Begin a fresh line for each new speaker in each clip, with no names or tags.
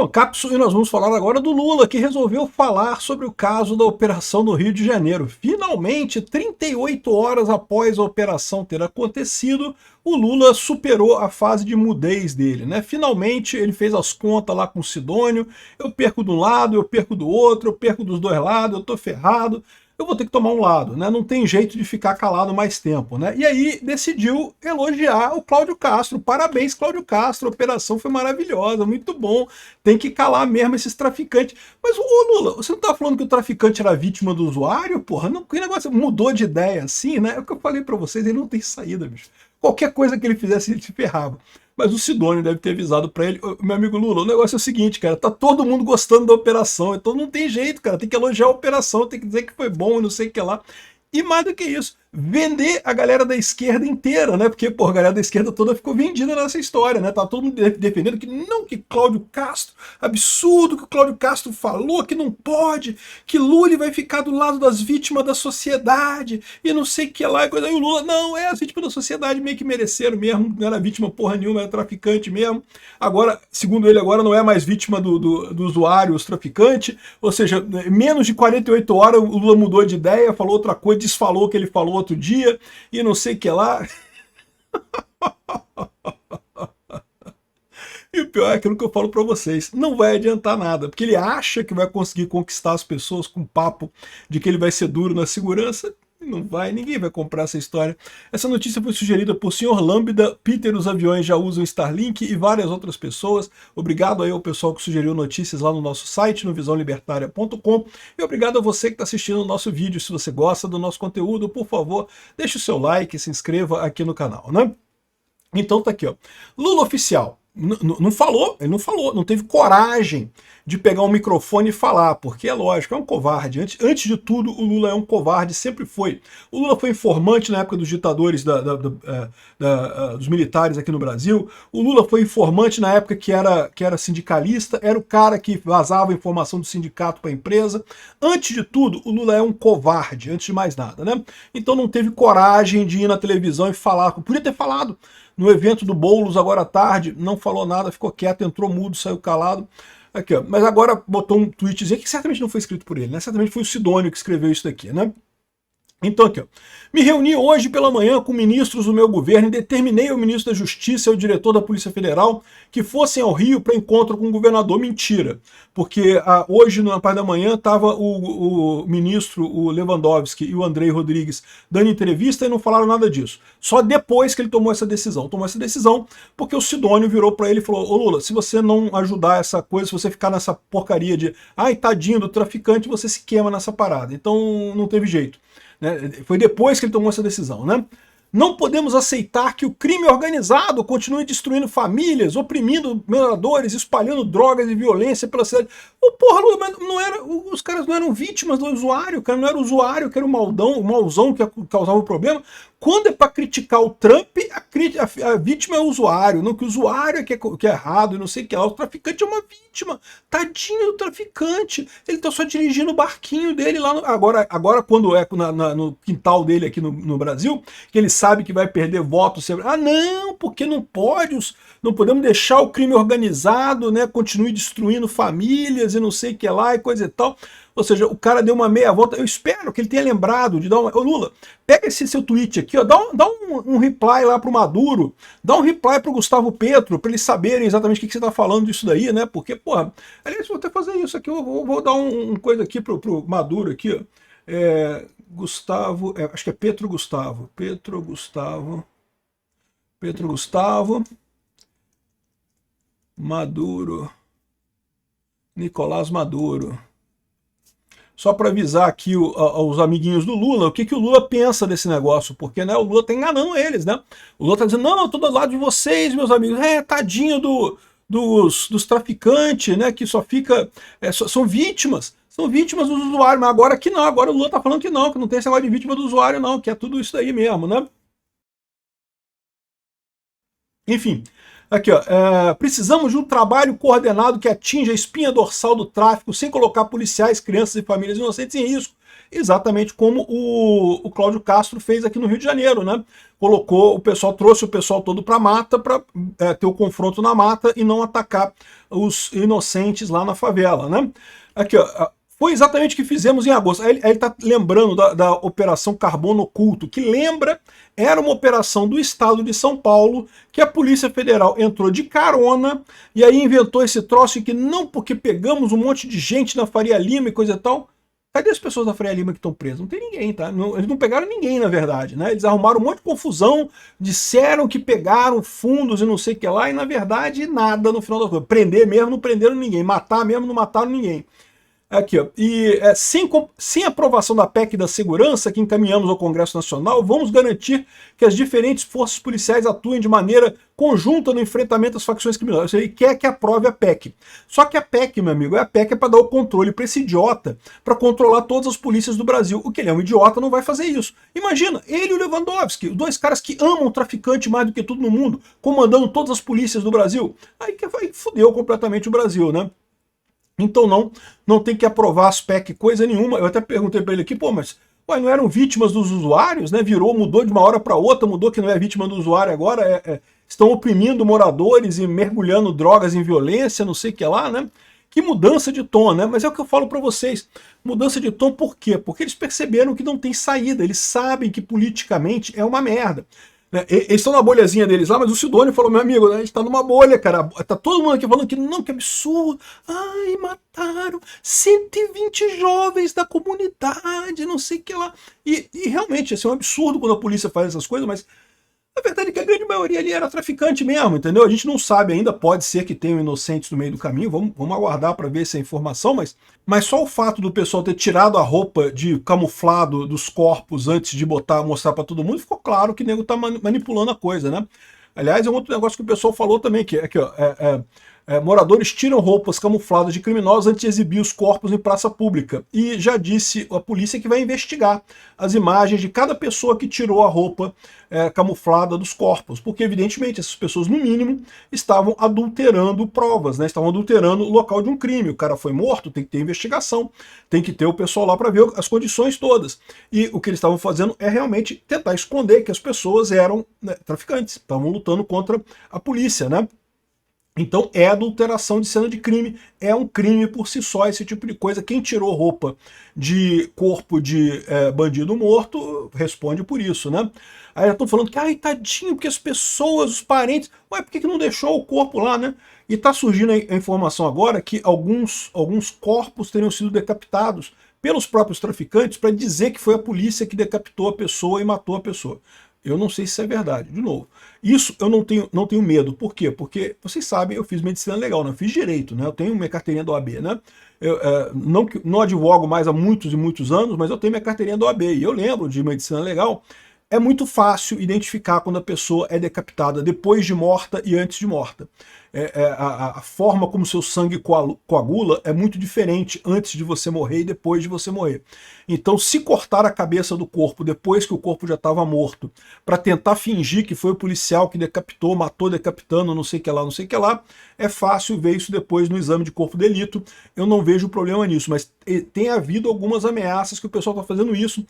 Bom, Capsu, e nós vamos falar agora do Lula, que resolveu falar sobre o caso da operação no Rio de Janeiro. Finalmente, 38 horas após a operação ter acontecido, o Lula superou a fase de mudez dele, né? Finalmente, ele fez as contas lá com o Sidônio, eu perco de um lado, eu perco do outro, eu perco dos dois lados, eu tô ferrado, eu vou ter que tomar um lado, né? Não tem jeito de ficar calado mais tempo, né? E aí decidiu elogiar o Cláudio Castro. Parabéns, Cláudio Castro, a operação foi maravilhosa, muito bom. Tem que calar mesmo esses traficantes. Mas, ô Lula, você não tá falando que o traficante era vítima do usuário? Porra, não, que negócio mudou de ideia assim, né? É o que eu falei pra vocês, ele não tem saída, bicho. Qualquer coisa que ele fizesse, ele se ferrava. Mas o Sidônio deve ter avisado para ele, meu amigo Lula, o negócio é o seguinte, cara, tá todo mundo gostando da operação, então não tem jeito, cara, tem que elogiar a operação, tem que dizer que foi bom e não sei o que lá. E mais do que isso, vender a galera da esquerda inteira, né? Porque, pô, a galera da esquerda toda ficou vendida nessa história, né? Tá todo mundo defendendo que não, que Cláudio Castro, absurdo que o Cláudio Castro falou, que não pode, que Lula vai ficar do lado das vítimas da sociedade, e não sei o que lá, e coisa. E o Lula, não, as vítimas da sociedade meio que mereceram mesmo, não era vítima porra nenhuma, era traficante mesmo. Agora, segundo ele, agora não é mais vítima do usuário, os traficantes, ou seja, menos de 48 horas o Lula mudou de ideia, falou outra coisa, desfalou o que ele falou outro dia, e não sei o que lá. E o pior é aquilo que eu falo pra vocês, não vai adiantar nada, porque ele acha que vai conseguir conquistar as pessoas com papo de que ele vai ser duro na segurança, não vai, ninguém vai comprar essa história. Essa notícia foi sugerida por Sr. Lambda, Peter, os aviões já usam Starlink e várias outras pessoas. Obrigado aí ao pessoal que sugeriu notícias lá no nosso site, no visãolibertaria.com, e obrigado a você que está assistindo o nosso vídeo. Se você gosta do nosso conteúdo, por favor, deixe o seu like e se inscreva aqui no canal, né? Então tá aqui, ó. Lula oficial. Não falou, ele não falou, não teve coragem de pegar um microfone e falar, porque é lógico, é um covarde. Antes de tudo, o Lula é um covarde, sempre foi. O Lula foi informante na época dos ditadores, dos militares aqui no Brasil. O Lula foi informante na época que era sindicalista, era o cara que vazava a informação do sindicato para a empresa. Antes de tudo, o Lula é um covarde, antes de mais nada, né? Então não teve coragem de ir na televisão e falar, podia ter falado. No evento do Boulos, agora à tarde, não falou nada, ficou quieto, entrou mudo, saiu calado. Aqui, ó. Mas agora botou um tweetzinho que certamente não foi escrito por ele, né? Certamente foi o Sidônio que escreveu isso daqui, né? Então aqui, ó. Me reuni hoje pela manhã com ministros do meu governo e determinei ao ministro da Justiça e ao diretor da Polícia Federal que fossem ao Rio para encontro com o governador. Mentira, porque hoje, na parte da manhã, estava o ministro, o Lewandowski e o Andrei Rodrigues dando entrevista e não falaram nada disso. Só depois que ele tomou essa decisão. Tomou essa decisão porque o Sidônio virou para ele e falou, ô Lula, se você não ajudar essa coisa, se você ficar nessa porcaria de ai, tadinho do traficante, você se queima nessa parada. Então não teve jeito. Né? Foi depois que ele tomou essa decisão, né? Não podemos aceitar que o crime organizado continue destruindo famílias, oprimindo moradores, espalhando drogas e violência pela cidade. Oh, porra, mas não era, os caras não eram vítimas do usuário, cara, não era o usuário que era o mauzão que causava o problema. Quando é para criticar o Trump, a vítima é o usuário, não que o usuário é que é errado e não sei o que lá. O traficante é uma vítima. Tadinho do traficante. Ele tá só dirigindo o barquinho dele lá. Agora quando é no quintal dele aqui no Brasil, que ele sabe que vai perder votos. Ah, não, porque não pode, não podemos deixar o crime organizado, né, continue destruindo famílias e não sei o que lá e coisa e tal. Ou seja, o cara deu uma meia volta. Eu espero que ele tenha lembrado de dar uma... Ô Lula, pega esse seu tweet aqui, ó, dá um reply lá pro Maduro, dá um reply pro Gustavo Petro, para eles saberem exatamente o que você tá falando disso daí, né? Porque, porra, aliás, vou até fazer isso aqui, eu vou dar um coisa aqui pro Maduro aqui, ó. Gustavo, acho que é Petro Gustavo, Maduro, Nicolás Maduro. Só para avisar aqui aos amiguinhos do Lula o que o Lula pensa desse negócio, porque, né, o Lula tá enganando eles, né? O Lula tá dizendo, não, eu tô do lado de vocês, meus amigos, tadinho dos traficantes, né, que só fica, são vítimas dos usuários, mas agora que não, agora o Lula tá falando que não tem esse negócio de vítima do usuário não, que é tudo isso daí mesmo, né? Enfim, aqui, ó, precisamos de um trabalho coordenado que atinja a espinha dorsal do tráfico sem colocar policiais, crianças e famílias inocentes em risco. exatamente como o Cláudio Castro fez aqui no Rio de Janeiro, né? Colocou o pessoal, trouxe o pessoal todo para a mata para ter o confronto na mata e não atacar os inocentes lá na favela, né? Aqui, ó, foi exatamente o que fizemos em agosto. Aí ele está lembrando da Operação Carbono Oculto, que lembra, era uma operação do estado de São Paulo, que a Polícia Federal entrou de carona, e aí inventou esse troço que não porque pegamos um monte de gente na Faria Lima e coisa e tal. Cadê as pessoas da Faria Lima que estão presas? Não tem ninguém, tá? Não, eles não pegaram ninguém, na verdade, né? Eles arrumaram um monte de confusão, disseram que pegaram fundos e não sei o que lá, e na verdade nada no final da coisa. Prender mesmo, não prenderam ninguém. Matar mesmo, não mataram ninguém. Aqui, ó. E sem aprovação da PEC da segurança que encaminhamos ao Congresso Nacional, vamos garantir que as diferentes forças policiais atuem de maneira conjunta no enfrentamento às facções criminosas. Ele quer que aprove a PEC. Só que a PEC, meu amigo, a PEC é para dar o controle para esse idiota, para controlar todas as polícias do Brasil. O que ele é um idiota, não vai fazer isso. Imagina, ele e o Lewandowski, dois caras que amam o traficante mais do que tudo no mundo, comandando todas as polícias do Brasil. Aí fudeu completamente o Brasil, né? Então não tem que aprovar as PEC coisa nenhuma. Eu até perguntei para ele aqui, pô, mas não eram vítimas dos usuários, né? Mudou de uma hora para outra, mudou que não é vítima do usuário agora, estão oprimindo moradores e mergulhando drogas em violência, não sei o que lá, né? Que mudança de tom, né? Mas é o que eu falo para vocês. Mudança de tom por quê? Porque eles perceberam que não tem saída, eles sabem que politicamente é uma merda. Eles estão na bolhazinha deles lá, mas o Sidônio falou, meu amigo, né, a gente tá numa bolha, cara. Tá todo mundo aqui falando que não, que absurdo. Ai, mataram 120 jovens da comunidade, não sei o que lá. E realmente, assim, é um absurdo quando a polícia faz essas coisas, mas a verdade é que a grande maioria ali era traficante mesmo, entendeu? A gente não sabe ainda, pode ser que tenham inocentes no meio do caminho, vamos aguardar para ver essa informação, mas só o fato do pessoal ter tirado a roupa de camuflado dos corpos antes de mostrar para todo mundo, ficou claro que o nego tá manipulando a coisa, né? Aliás, é um outro negócio que o pessoal falou também, que aqui, ó, moradores tiram roupas camufladas de criminosos antes de exibir os corpos em praça pública. E já disse a polícia que vai investigar as imagens de cada pessoa que tirou a roupa camuflada dos corpos. Porque, evidentemente, essas pessoas, no mínimo, estavam adulterando provas, né? Estavam adulterando o local de um crime. O cara foi morto, tem que ter investigação, tem que ter o pessoal lá para ver as condições todas. E o que eles estavam fazendo é realmente tentar esconder que as pessoas eram, né, traficantes, estavam lutando contra a polícia, né? Então é adulteração de cena de crime, é um crime por si só esse tipo de coisa. Quem tirou roupa de corpo de bandido morto responde por isso, né? Aí já estão falando que, ai, tadinho, porque as pessoas, os parentes, ué, por que não deixou o corpo lá, né? E tá surgindo a informação agora que alguns corpos teriam sido decapitados pelos próprios traficantes para dizer que foi a polícia que decapitou a pessoa e matou a pessoa. Eu não sei se isso é verdade. De novo, isso eu não tenho medo. Por quê? Porque, vocês sabem, eu fiz medicina legal, né? Eu fiz direito, né? Eu tenho minha carteirinha da OAB, né? Eu não advogo mais há muitos e muitos anos, mas eu tenho minha carteirinha da OAB. E eu lembro de medicina legal. É muito fácil identificar quando a pessoa é decapitada depois de morta e antes de morta. A forma como seu sangue coagula é muito diferente antes de você morrer e depois de você morrer. Então, se cortar a cabeça do corpo depois que o corpo já estava morto, para tentar fingir que foi o policial que decapitou, matou decapitando, não sei o que lá, não sei o que lá, é fácil ver isso depois no exame de corpo de delito. Eu não vejo problema nisso, mas tem havido algumas ameaças que o pessoal está fazendo isso.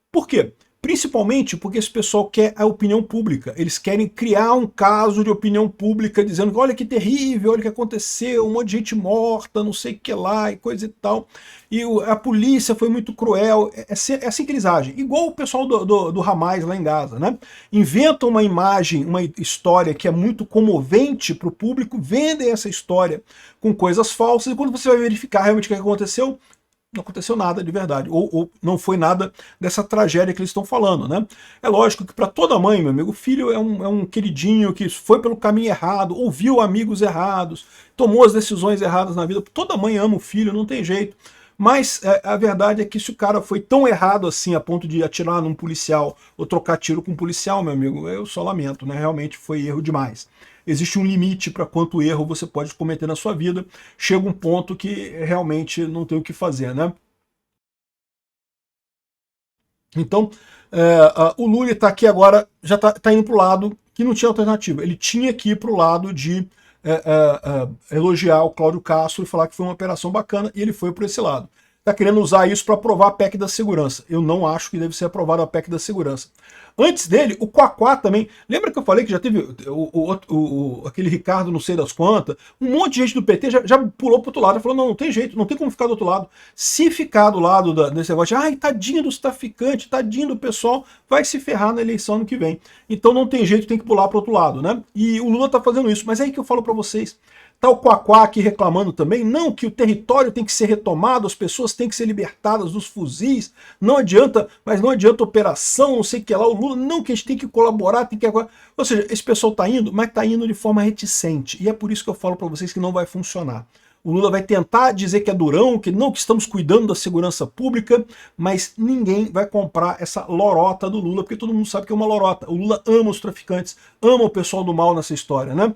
Por quê? Principalmente porque esse pessoal quer a opinião pública. Eles querem criar um caso de opinião pública dizendo que olha que terrível, olha o que aconteceu, um monte de gente morta, não sei o que lá e coisa e tal. E a polícia foi muito cruel. É assim que eles agem. Igual o pessoal do Hamas lá em Gaza, né? Inventam uma imagem, uma história que é muito comovente para o público, vendem essa história com coisas falsas e quando você vai verificar realmente o que aconteceu, não aconteceu nada de verdade, ou não foi nada dessa tragédia que eles estão falando, né? É lógico que para toda mãe, meu amigo, o filho é um queridinho que foi pelo caminho errado, ouviu amigos errados, tomou as decisões erradas na vida. Toda mãe ama o filho, não tem jeito. Mas a verdade é que se o cara foi tão errado assim a ponto de atirar num policial ou trocar tiro com um policial, meu amigo, eu só lamento, né? Realmente foi erro demais. Existe um limite para quanto erro você pode cometer na sua vida. Chega um ponto que realmente não tem o que fazer, né? Então, o Lula está aqui agora, já está indo para o lado que não tinha alternativa. Ele tinha que ir para o lado de elogiar o Cláudio Castro e falar que foi uma operação bacana, e ele foi por esse lado. está querendo usar isso para aprovar a PEC da segurança. Eu não acho que deve ser aprovada a PEC da segurança. Antes dele, o Quaquá também. Lembra que eu falei que já teve aquele Ricardo não sei das quantas? Um monte de gente do PT já pulou pro outro lado e falou, não tem jeito, não tem como ficar do outro lado. Se ficar do lado desse negócio de, ai, tadinho dos traficantes, tadinho do pessoal, vai se ferrar na eleição ano que vem. Então não tem jeito, tem que pular pro outro lado, né? E o Lula tá fazendo isso. Mas é aí que eu falo para vocês. Tá o Quaquá aqui reclamando também, não, que o território tem que ser retomado, as pessoas têm que ser libertadas dos fuzis, não adianta, mas não adianta operação, não sei o que lá, o Lula, não, que a gente tem que colaborar, tem que... Ou seja, esse pessoal tá indo, mas tá indo de forma reticente, e é por isso que eu falo para vocês que não vai funcionar. O Lula vai tentar dizer que é durão, que não, que estamos cuidando da segurança pública, mas ninguém vai comprar essa lorota do Lula, porque todo mundo sabe que é uma lorota. O Lula ama os traficantes, ama o pessoal do mal nessa história, né?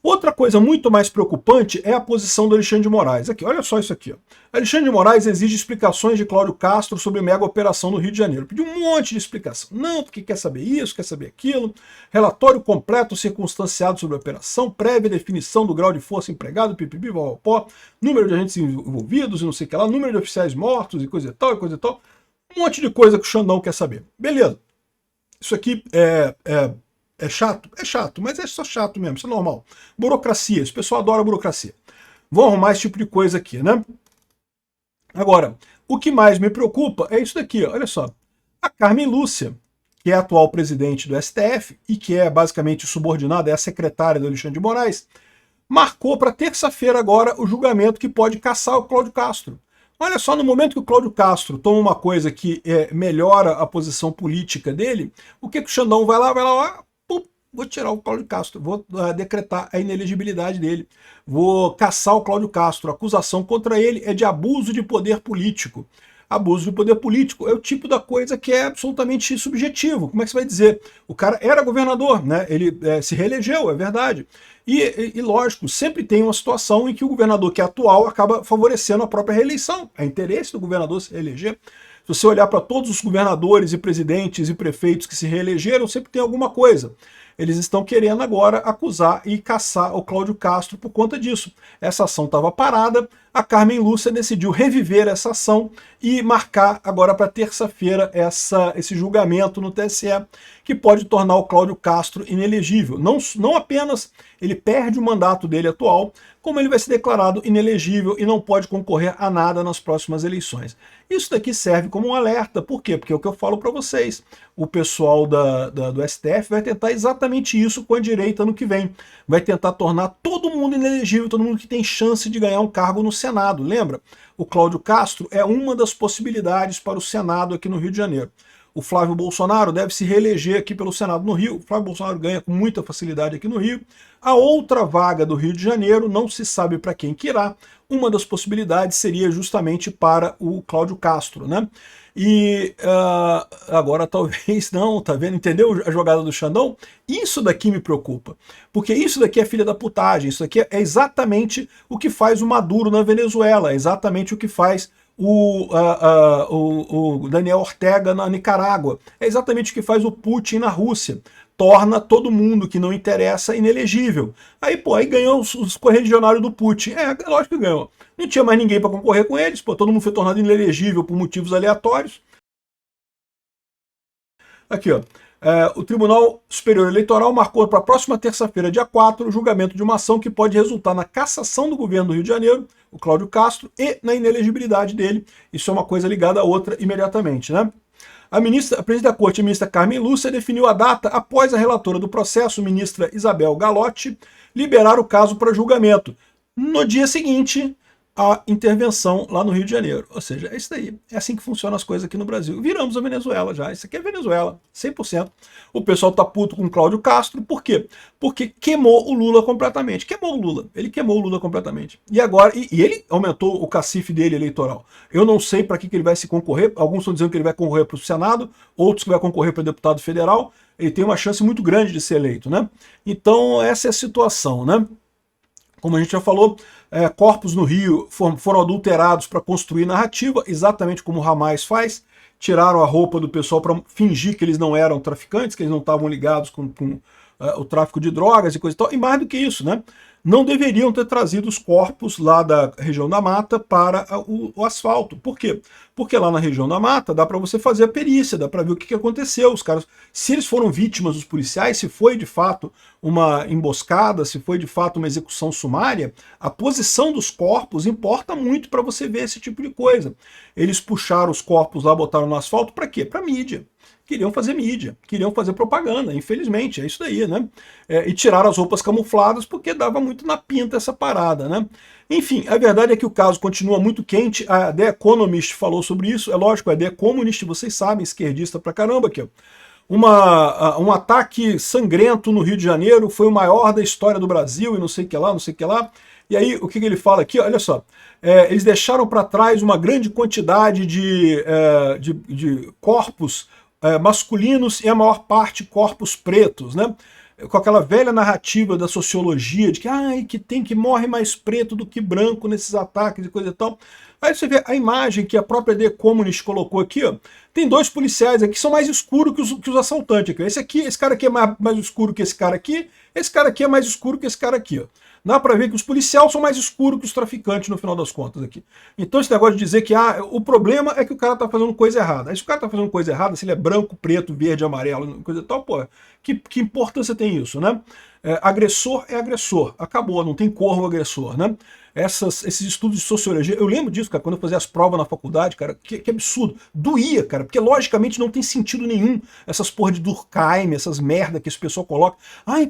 Outra coisa muito mais preocupante é a posição do Alexandre de Moraes. Aqui, olha só isso aqui. Ó. Alexandre de Moraes exige explicações de Cláudio Castro sobre a mega operação no Rio de Janeiro. Pediu um monte de explicação. Não, porque quer saber isso, quer saber aquilo. Relatório completo circunstanciado sobre a operação, prévia definição do grau de força empregado, pipipi, pó, número de agentes envolvidos e não sei o que lá, número de oficiais mortos e coisa e tal, e coisa e tal. Um monte de coisa que o Xandão quer saber. Beleza. Isso aqui é chato? É chato, mas é só chato mesmo, isso é normal. Burocracia, esse pessoal adora burocracia. Vão arrumar esse tipo de coisa aqui, né? Agora, o que mais me preocupa é isso daqui, ó, olha só. A Carmen Lúcia, que é a atual presidente do STF e que é basicamente subordinada, é a secretária do Alexandre de Moraes, marcou para terça-feira agora o julgamento que pode caçar o Cláudio Castro. Olha só, no momento que o Cláudio Castro toma uma coisa que melhora a posição política dele, o que o Xandão vai lá, vou tirar o Cláudio Castro, vou decretar a inelegibilidade dele, vou caçar o Cláudio Castro. A acusação contra ele é de abuso de poder político. Abuso de poder político é o tipo da coisa que é absolutamente subjetivo. Como é que você vai dizer? O cara era governador, né? Ele se reelegeu, é verdade. E lógico, sempre tem uma situação em que o governador que é atual acaba favorecendo a própria reeleição. É interesse do governador se reeleger. Se você olhar para todos os governadores e presidentes e prefeitos que se reelegeram, sempre tem alguma coisa. Eles estão querendo agora acusar e caçar o Cláudio Castro por conta disso. Essa ação estava parada, a Carmen Lúcia decidiu reviver essa ação e marcar agora para terça-feira esse julgamento no TSE, que pode tornar o Cláudio Castro inelegível. Não apenas ele perde o mandato dele atual, como ele vai ser declarado inelegível e não pode concorrer a nada nas próximas eleições. Isso daqui serve como um alerta. Por quê? Porque é o que eu falo para vocês. O pessoal do STF vai tentar exatamente isso com a direita no que vem. Vai tentar tornar todo mundo inelegível, todo mundo que tem chance de ganhar um cargo no Senado. Lembra? O Cláudio Castro é uma das possibilidades para o Senado aqui no Rio de Janeiro. O Flávio Bolsonaro deve se reeleger aqui pelo Senado no Rio. O Flávio Bolsonaro ganha com muita facilidade aqui no Rio. A outra vaga do Rio de Janeiro não se sabe para quem que irá. Uma das possibilidades seria justamente para o Cláudio Castro, né? E agora talvez não, tá vendo? Entendeu a jogada do Xandão? Isso daqui me preocupa, porque isso daqui é filha da putagem, isso daqui é exatamente o que faz o Maduro na Venezuela, é exatamente o que faz o Daniel Ortega na Nicarágua, é exatamente o que faz o Putin na Rússia. Torna todo mundo que não interessa inelegível. Aí ganhou os correligionários do Putin. Lógico que ganhou. Não tinha mais ninguém para concorrer com eles, todo mundo foi tornado inelegível por motivos aleatórios. Aqui, ó. O Tribunal Superior Eleitoral marcou para a próxima terça-feira, dia 4, o julgamento de uma ação que pode resultar na cassação do governo do Rio de Janeiro, o Cláudio Castro, e na inelegibilidade dele. Isso é uma coisa ligada à outra imediatamente, né? A presidente da Corte, a ministra Carmen Lúcia, definiu a data após a relatora do processo, ministra Isabel Galotti, liberar o caso para julgamento. No dia seguinte, a intervenção lá no Rio de Janeiro. Ou seja, é isso daí. É assim que funcionam as coisas aqui no Brasil. Viramos a Venezuela já. Isso aqui é Venezuela, 100%. O pessoal tá puto com o Cláudio Castro. Por quê? Porque queimou o Lula completamente. Queimou o Lula. Ele queimou o Lula completamente. E agora, e ele aumentou o cacife dele eleitoral. Eu não sei para que ele vai se concorrer. Alguns estão dizendo que ele vai concorrer para o Senado, outros que vai concorrer para deputado federal. Ele tem uma chance muito grande de ser eleito, né? Então, essa é a situação, né? Como a gente já falou, corpos no Rio foram adulterados para construir narrativa, exatamente como o Hamas faz. Tiraram a roupa do pessoal para fingir que eles não eram traficantes, que eles não estavam ligados com o tráfico de drogas e coisa e tal. E mais do que isso, né? não deveriam ter trazido os corpos lá da região da mata para o asfalto. Por quê? Porque lá na região da mata dá para você fazer a perícia, dá para ver o que aconteceu. Os caras, se eles foram vítimas dos policiais, se foi de fato uma emboscada, se foi de fato uma execução sumária, a posição dos corpos importa muito para você ver esse tipo de coisa. Eles puxaram os corpos lá, botaram no asfalto, para quê? Para mídia. Queriam fazer mídia, queriam fazer propaganda, infelizmente, é isso daí, né? E tiraram as roupas camufladas porque dava muito na pinta essa parada, né? Enfim, a verdade é que o caso continua muito quente, a The Economist falou sobre isso, é lógico, a The Economist, vocês sabem, esquerdista pra caramba aqui, ó. Um ataque sangrento no Rio de Janeiro, foi o maior da história do Brasil e não sei o que lá, não sei o que lá. E aí, o que ele fala aqui? Olha só, eles deixaram para trás uma grande quantidade de corpos masculinos e a maior parte corpos pretos, né? Com aquela velha narrativa da sociologia de que morre mais preto do que branco nesses ataques e coisa e tal. Aí você vê a imagem que a própria The Economist colocou aqui, ó. Tem dois policiais aqui que são mais escuros que os assaltantes aqui. Esse cara aqui é mais escuro que esse cara aqui é mais escuro que esse cara aqui, ó. Dá para ver que os policiais são mais escuros que os traficantes no final das contas aqui. Então esse negócio de dizer que o problema é que o cara tá fazendo coisa errada. Aí se o cara tá fazendo coisa errada, se ele é branco, preto, verde, amarelo, coisa e tal, pô, que importância tem isso, né? Agressor é agressor, acabou, não tem cor no agressor, né? Esses estudos de sociologia, eu lembro disso, cara, quando eu fazia as provas na faculdade, cara, que absurdo, doía, cara, porque logicamente não tem sentido nenhum essas porra de Durkheim, essas merda que esse pessoal coloca,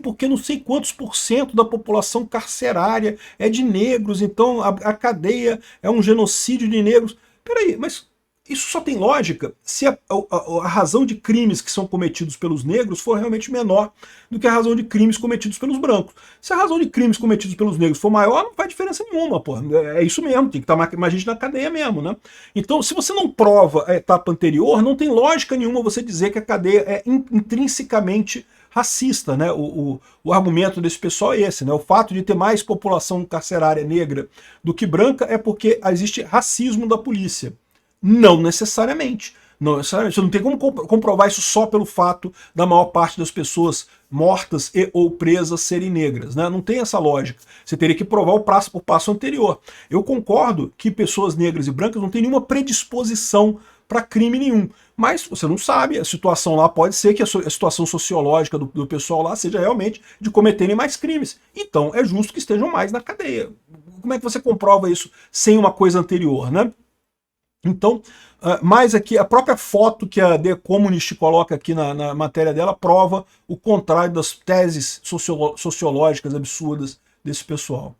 porque não sei quantos % da população carcerária é de negros, então a cadeia é um genocídio de negros. Peraí, mas isso só tem lógica se a razão de crimes que são cometidos pelos negros for realmente menor do que a razão de crimes cometidos pelos brancos. Se a razão de crimes cometidos pelos negros for maior, não faz diferença nenhuma, pô. É isso mesmo, tem que estar mais gente na cadeia mesmo, né? Então, se você não prova a etapa anterior, não tem lógica nenhuma você dizer que a cadeia é intrinsecamente racista, né? O argumento desse pessoal é esse, né? O fato de ter mais população carcerária negra do que branca é porque existe racismo da polícia. Não necessariamente. Não necessariamente. Você não tem como comprovar isso só pelo fato da maior parte das pessoas mortas e ou presas serem negras, né? Não tem essa lógica. Você teria que provar o passo anterior. Eu concordo que pessoas negras e brancas não têm nenhuma predisposição para crime nenhum. Mas você não sabe, a situação lá pode ser que a situação sociológica do pessoal lá seja realmente de cometerem mais crimes. Então é justo que estejam mais na cadeia. Como é que você comprova isso sem uma coisa anterior, né? Então, mais aqui, a própria foto que a The Economist coloca aqui na matéria dela prova o contrário das teses sociológicas absurdas desse pessoal.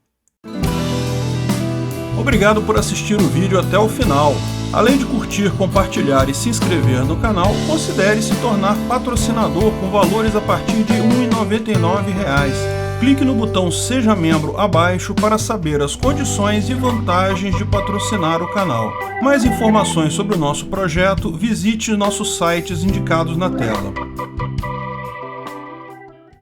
Obrigado por assistir o vídeo até o final. Além de curtir, compartilhar e se inscrever no canal, considere se tornar patrocinador com valores a partir de R$ 1,99. Clique no botão Seja Membro abaixo para saber as condições e vantagens de patrocinar o canal. Mais informações sobre o nosso projeto, visite nossos sites indicados na tela.